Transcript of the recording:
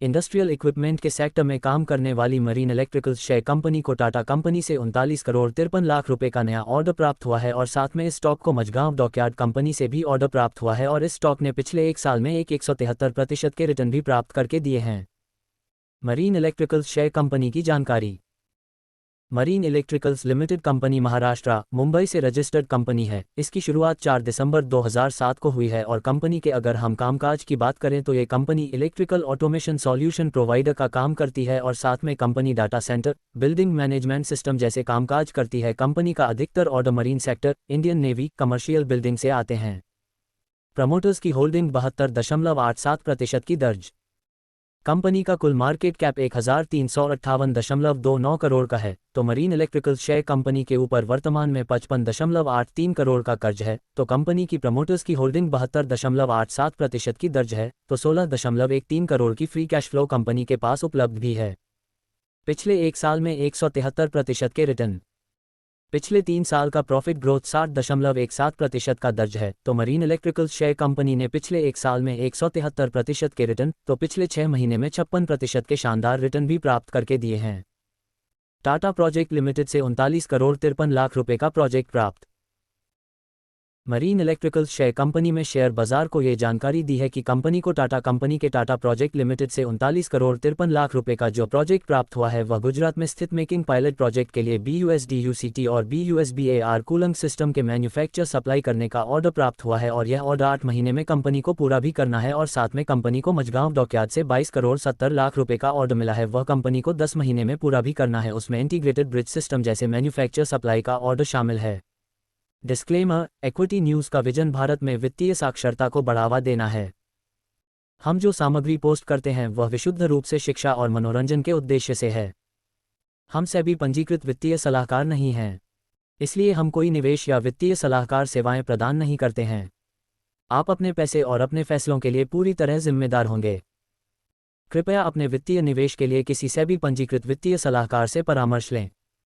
Industrial equipment के sector में काम करने वाली मरीन इलेक्ट्रिकल्स शेयर कंपनी को टाटा कंपनी से 39 करोड़ 53 लाख रुपए का नया ऑर्डर प्राप्त हुआ है और साथ में इस स्टॉक को मझगांव डॉकयार्ड कंपनी से भी ऑर्डर प्राप्त हुआ है और इस स्टॉक ने पिछले एक साल में 173% के रिटर्न भी प्राप्त करके दिए हैं। मरीन इलेक्ट्रिकल्स शेयर कंपनी की जानकारी। Marine electricals limited company Maharashtra, Mumbai से रजिस्टर्ड कंपनी है। इसकी शुरुआत 4 दिसंबर 2007 को हुई है और कंपनी के अगर हम कामकाज की बात करें तो ये company electrical automation solution provider का काम करती है और साथ में company data centre, building management system जैसे कामकाज करती है। कंपनी का अधिकतर order marine sector, Indian navy, commercial building से आते हैं। प्रमोटर्स की होल्डिंग 72.87% की दर्ज। कंपनी का कुल मार्केट कैप 1358.29 करोड़ का है। तो मरीन इलेक्ट्रिकल शेयर कंपनी के ऊपर वर्तमान में 55.83 करोड़ का कर्ज है। तो कंपनी की प्रमोटर्स की होल्डिंग 72.87% की दर्ज है। तो 16.13 करोड़ की फ्री कैश फ्लो कंपनी के पास उपलब्ध भी है। पिछले एक साल में 173% के रिटर्न। पिछले 3 साल का प्रॉफिट ग्रोथ 60.17% का दर्ज है। तो मरीन इलेक्ट्रिकल शेयर कंपनी ने पिछले एक साल में 173% के रिटर्न, तो पिछले 6 महीने में 56% के शानदार रिटर्न भी प्राप्त करके दिए हैं। टाटा प्रोजेक्ट लिमिटेड से 39 करोड़ 53 लाख रुपए का प्रोजेक्ट प्राप्त। मरीन इलेक्ट्रिकल शेयर कंपनी में शेयर बाजार को ये जानकारी दी है कि कंपनी को टाटा कंपनी के टाटा प्रोजेक्ट लिमिटेड से 39 करोड़ 53 लाख रुपए का जो प्रोजेक्ट प्राप्त हुआ है वह गुजरात में स्थित मेकिंग पायलट प्रोजेक्ट के लिए BUSDUCT और BUSBAR कूलिंग सिस्टम के मैन्युफैक्चर सप्लाई करने का ऑर्डर प्राप्त हुआ है और यह ऑर्डर 8 महीने में कंपनी को पूरा भी करना है और साथ में कंपनी को मझगांव डॉकयार्ड से 22 करोड़ 70 लाख रुपए का ऑर्डर मिला है, वह कंपनी को 10 महीने में पूरा भी करना है। उसमें इंटीग्रेटेड ब्रिज सिस्टम जैसे मैन्युफैक्चर सप्लाई का ऑर्डर शामिल है। डिस्क्लेमर, इक्विटी न्यूज़ का विजन भारत में वित्तीय साक्षरता को बढ़ावा देना है। हम जो सामग्री पोस्ट करते हैं वह विशुद्ध रूप से शिक्षा और मनोरंजन के उद्देश्य से है। हम सेबी पंजीकृत वित्तीय सलाहकार नहीं हैं, इसलिए हम कोई निवेश या वित्तीय सलाहकार सेवाएं प्रदान नहीं करते हैं। आप अपने पैसे और अपने फैसलों के लिए पूरी तरह जिम्मेदार होंगे। कृपया अपने वित्तीय निवेश के लिए किसी सेबी पंजीकृत वित्तीय सलाहकार से परामर्श लें।